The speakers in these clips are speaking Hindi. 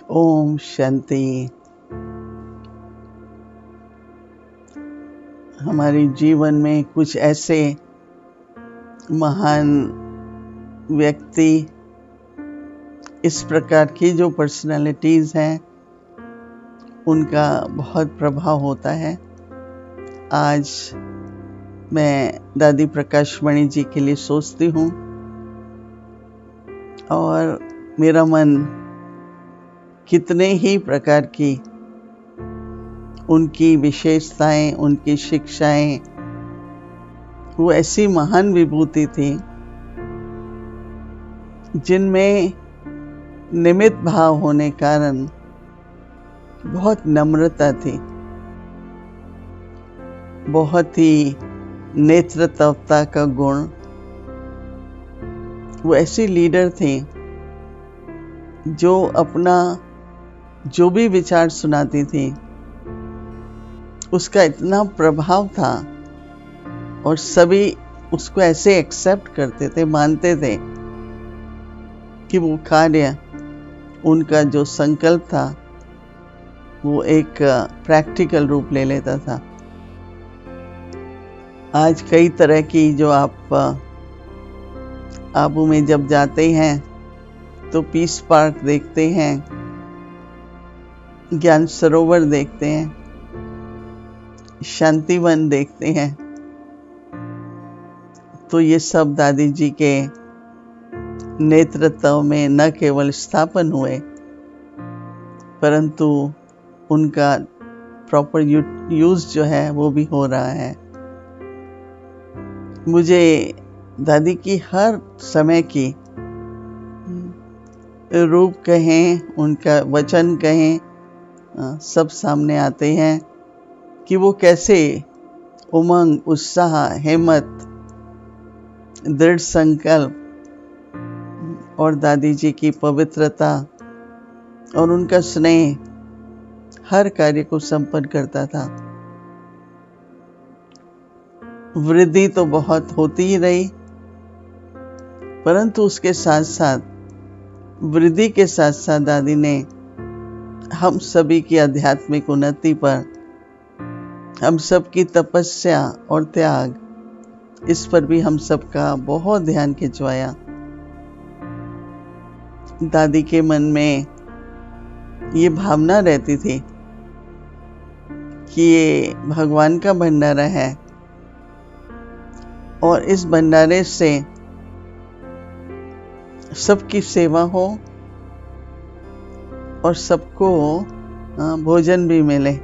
ओम शांति। हमारे जीवन में कुछ ऐसे महान व्यक्ति, इस प्रकार की जो पर्सनालिटीज हैं, उनका बहुत प्रभाव होता है। आज मैं दादी प्रकाश मणि जी के लिए सोचती हूँ और मेरा मन कितने ही प्रकार की उनकी विशेषताएं, उनकी शिक्षाएं, वो ऐसी महान विभूति थी जिनमें निमित्त भाव होने कारण बहुत नम्रता थी, बहुत ही नेतृत्वता का गुण। वो ऐसी लीडर थी जो अपना जो भी विचार सुनाती थी उसका इतना प्रभाव था और सभी उसको ऐसे एक्सेप्ट करते थे, मानते थे कि वो कार्य, उनका जो संकल्प था वो एक प्रैक्टिकल रूप ले लेता था। आज कई तरह की जो आप आबू में जब जाते हैं तो पीस पार्क देखते हैं, ज्ञान सरोवर देखते हैं, शांतिवन देखते हैं, तो ये सब दादी जी के नेतृत्व में न केवल स्थापन हुए परंतु उनका प्रॉपर यूज जो है वो भी हो रहा है। मुझे दादी की हर समय की रूप कहें, उनका वचन कहें, सब सामने आते हैं कि वो कैसे उमंग, उत्साह, हिम्मत, दृढ़ संकल्प और दादी जी की पवित्रता और उनका स्नेह हर कार्य को संपन्न करता था। वृद्धि तो बहुत होती ही रही, परंतु उसके साथ साथ, वृद्धि के साथ साथ दादी ने हम सभी की आध्यात्मिक उन्नति पर, हम सबकी तपस्या और त्याग, इस पर भी हम सबका बहुत ध्यान खिंचवाया। दादी के मन में ये भावना रहती थी कि ये भगवान का भंडारा है और इस भंडारे से सबकी सेवा हो और सबको भोजन भी मिले।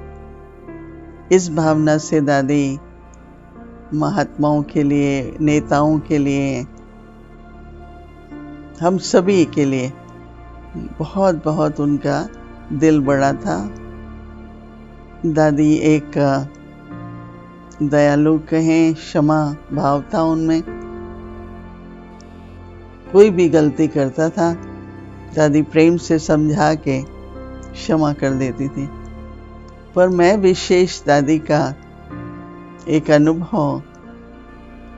इस भावना से दादी महात्माओं के लिए, नेताओं के लिए, हम सभी के लिए बहुत बहुत उनका दिल बड़ा था। दादी एक दयालु कहें, क्षमा भाव था उनमें। कोई भी गलती करता था दादी प्रेम से समझा के क्षमा कर देती थी। पर मैं विशेष दादी का एक अनुभव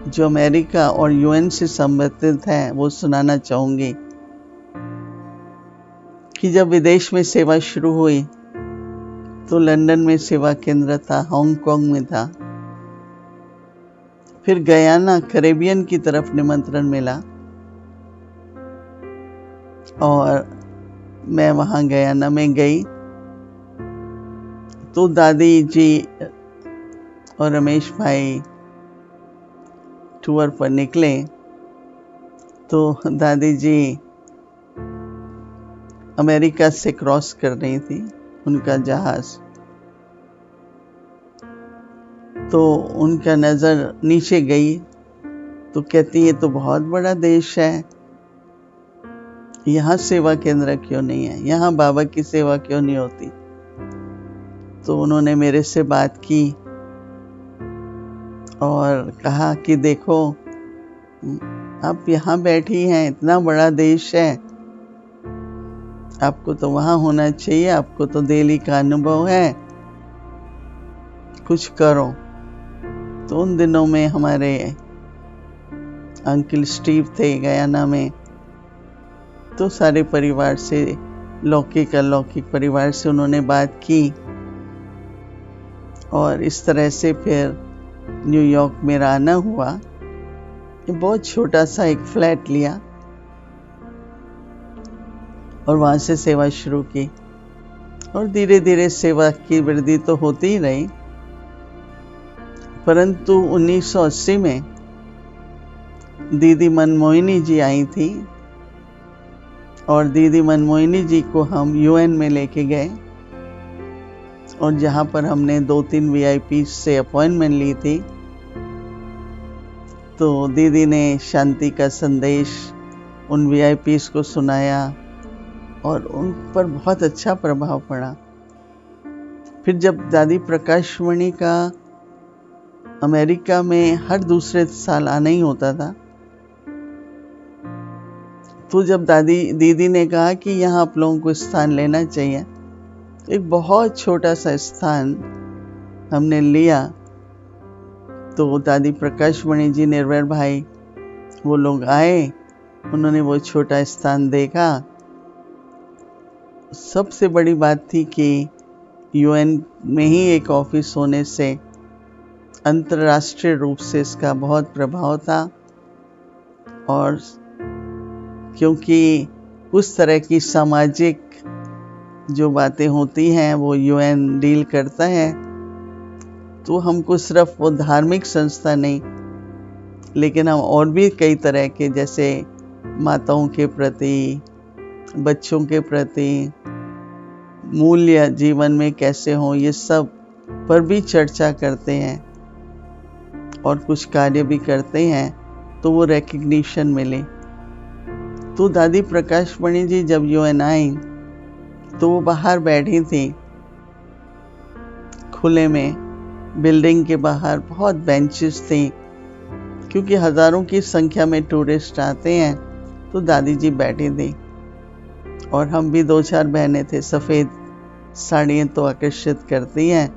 जो अमेरिका और यूएन से संबंधित है वो सुनाना चाहूंगी कि जब विदेश में सेवा शुरू हुई तो लंदन में सेवा केंद्र था, हांगकांग में था, फिर गयाना, कैरेबियन की तरफ निमंत्रण मिला और मैं वहां गयाना में गई तो दादी जी और रमेश भाई टूर पर निकले तो दादी जी अमेरिका से क्रॉस कर रही थी उनका जहाज, तो उनका नजर नीचे गई तो कहती है तो बहुत बड़ा देश है, यहाँ सेवा केंद्र क्यों नहीं है, यहाँ बाबा की सेवा क्यों नहीं होती। तो उन्होंने मेरे से बात की और कहा कि देखो आप यहाँ बैठी हैं, इतना बड़ा देश है, आपको तो वहां होना चाहिए, आपको तो दिल्ली का अनुभव है, कुछ करो। तो उन दिनों में हमारे अंकल स्टीव थे गयाना में, तो सारे परिवार से लौकिक अलौकिक परिवार से उन्होंने बात की और इस तरह से फिर न्यूयॉर्क में आना हुआ। बहुत छोटा सा एक फ्लैट लिया और वहां से सेवा शुरू की और धीरे धीरे सेवा की वृद्धि तो होती ही रही। परंतु 1980 में दीदी मनमोहिनी जी आई थी और दीदी मनमोहिनी जी को हम यूएन में लेके गए और जहां पर हमने 2-3 वीआईपी से अपॉइंटमेंट ली थी। तो दीदी ने शांति का संदेश उन वीआईपीज को सुनाया और उन पर बहुत अच्छा प्रभाव पड़ा। फिर जब दादी प्रकाशमणि का अमेरिका में हर दूसरे साल आना ही होता था, तो जब दीदी ने कहा कि यहाँ आप लोगों को स्थान लेना चाहिए, एक बहुत छोटा सा स्थान हमने लिया। तो दादी प्रकाशमणि जी, निर्भय भाई, वो लोग आए, उन्होंने वो छोटा स्थान देखा। सबसे बड़ी बात थी कि यूएन में ही एक ऑफिस होने से अंतर्राष्ट्रीय रूप से इसका बहुत प्रभाव था और क्योंकि उस तरह की सामाजिक जो बातें होती हैं वो यूएन डील करता है, तो हमको सिर्फ वो धार्मिक संस्था नहीं, लेकिन हम और भी कई तरह के, जैसे माताओं के प्रति, बच्चों के प्रति, मूल्य जीवन में कैसे हों, ये सब पर भी चर्चा करते हैं और कुछ कार्य भी करते हैं, तो वो रिकग्निशन मिले। तो दादी प्रकाशमणि जी जब यूएन आई तो वो बाहर बैठी थी, खुले में, बिल्डिंग के बाहर बहुत बेंचेस थी, क्योंकि हजारों की संख्या में टूरिस्ट आते हैं। तो दादी जी बैठी थी और हम भी 2-4 बहनें थे। सफ़ेद साड़ियाँ तो आकर्षित करती हैं,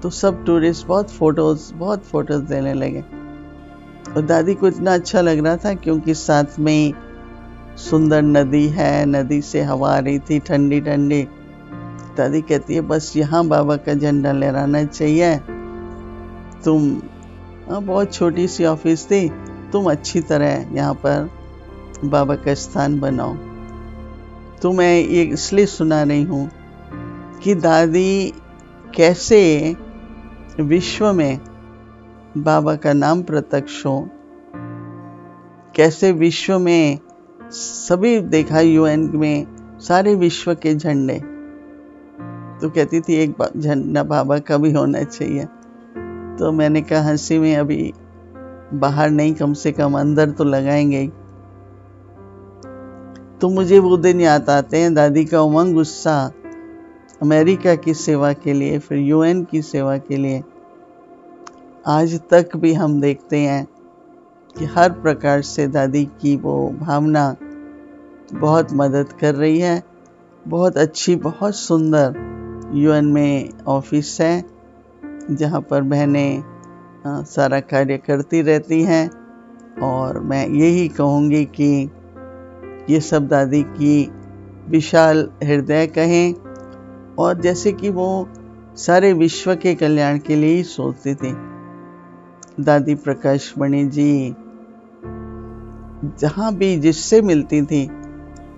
तो सब टूरिस्ट बहुत फोटोज देने लगे और दादी को इतना अच्छा लग रहा था क्योंकि साथ में ही सुंदर नदी है, नदी से हवा आ रही थी ठंडी ठंडी। दादी कहती है, बस यहाँ बाबा का झंडा लहराना चाहिए। तुम, बहुत छोटी सी ऑफिस थी, तुम अच्छी तरह यहाँ पर बाबा का स्थान बनाओ। तो मैं ये इसलिए सुना रही हूँ कि दादी कैसे विश्व में बाबा का नाम प्रत्यक्ष हो, कैसे विश्व में सभी देखा, यूएन में सारे विश्व के झंडे। तो कहती थी एक झंडा बाबा का भी होना चाहिए। तो मैंने कहा हंसी में, अभी बाहर नहीं, कम से कम अंदर तो लगाएंगे। तो मुझे वो दिन याद आते हैं, दादी का उमंग, गुस्सा, अमेरिका की सेवा के लिए, फिर यूएन की सेवा के लिए। आज तक भी हम देखते हैं कि हर प्रकार से दादी की वो भावना बहुत मदद कर रही है। बहुत अच्छी, बहुत सुंदर यूएन में ऑफिस है जहाँ पर बहनें सारा कार्य करती रहती हैं और मैं यही कहूँगी कि ये सब दादी की विशाल हृदय कहें, और जैसे कि वो सारे विश्व के कल्याण के लिए ही सोचती थी। दादी प्रकाशमणि जी जहाँ भी जिससे मिलती थी,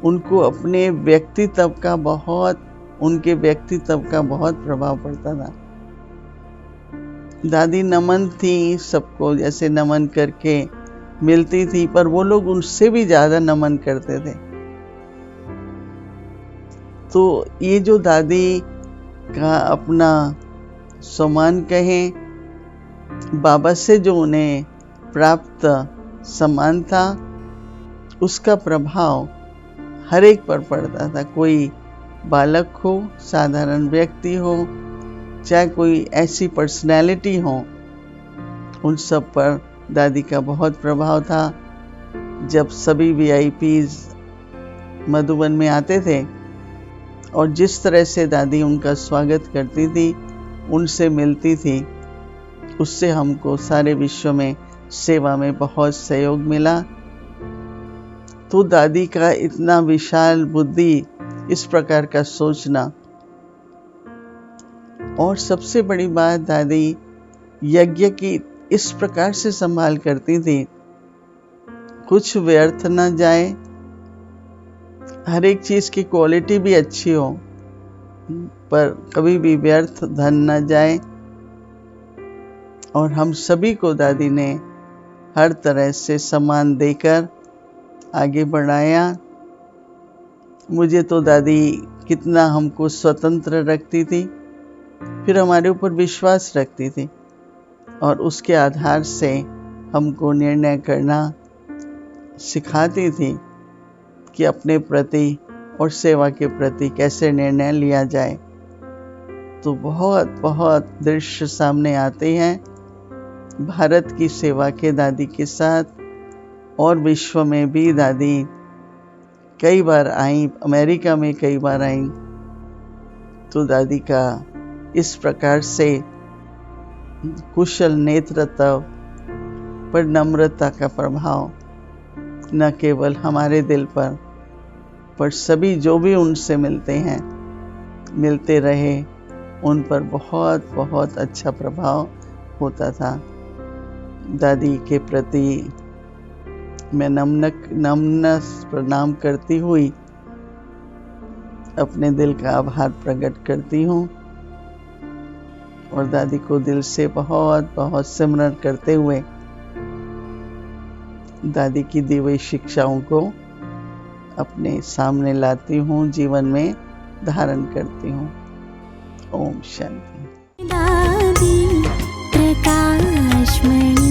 उनको अपने व्यक्तित्व का बहुत प्रभाव पड़ता था। दादी नमन थी सबको, जैसे नमन करके मिलती थी, पर वो लोग उनसे भी ज्यादा नमन करते थे। तो ये जो दादी का अपना सम्मान कहें, बाबा से जो उन्हें प्राप्त सम्मान था, उसका प्रभाव हर एक पर पड़ता था। कोई बालक हो, साधारण व्यक्ति हो, चाहे कोई ऐसी पर्सनैलिटी हो, उन सब पर दादी का बहुत प्रभाव था। जब सभी वीआईपीज मधुबन में आते थे और जिस तरह से दादी उनका स्वागत करती थी, उनसे मिलती थी, उससे हमको सारे विश्व में सेवा में बहुत सहयोग मिला। तो दादी का इतना विशाल बुद्धि इस प्रकार का सोचना। और सबसे बड़ी बात, दादी यज्ञ की इस प्रकार से संभाल करती थी, कुछ व्यर्थ ना जाए, हर एक चीज की क्वालिटी भी अच्छी हो, पर कभी भी व्यर्थ धन ना जाए। और हम सभी को दादी ने हर तरह से सम्मान देकर आगे बढ़ाया। मुझे तो दादी कितना हमको स्वतंत्र रखती थी, फिर हमारे ऊपर विश्वास रखती थी और उसके आधार से हमको निर्णय करना सिखाती थी कि अपने प्रति और सेवा के प्रति कैसे निर्णय लिया जाए। तो बहुत बहुत दृश्य सामने आते हैं भारत की सेवा के दादी के साथ, और विश्व में भी दादी कई बार आई, अमेरिका में कई बार आई। तो दादी का इस प्रकार से कुशल नेतृत्व पर नम्रता का प्रभाव न केवल हमारे दिल पर सभी जो भी उनसे मिलते रहे, उन पर बहुत बहुत अच्छा प्रभाव होता था। दादी के प्रति मैं नम्र प्रणाम करती हुई अपने दिल का आभार प्रकट करती हूँ और दादी को दिल से बहुत बहुत सिमरन करते हुए दादी की दी हुई शिक्षाओं को अपने सामने लाती हूँ, जीवन में धारण करती हूँ। ओम शांति। दादी प्रकाशमणि।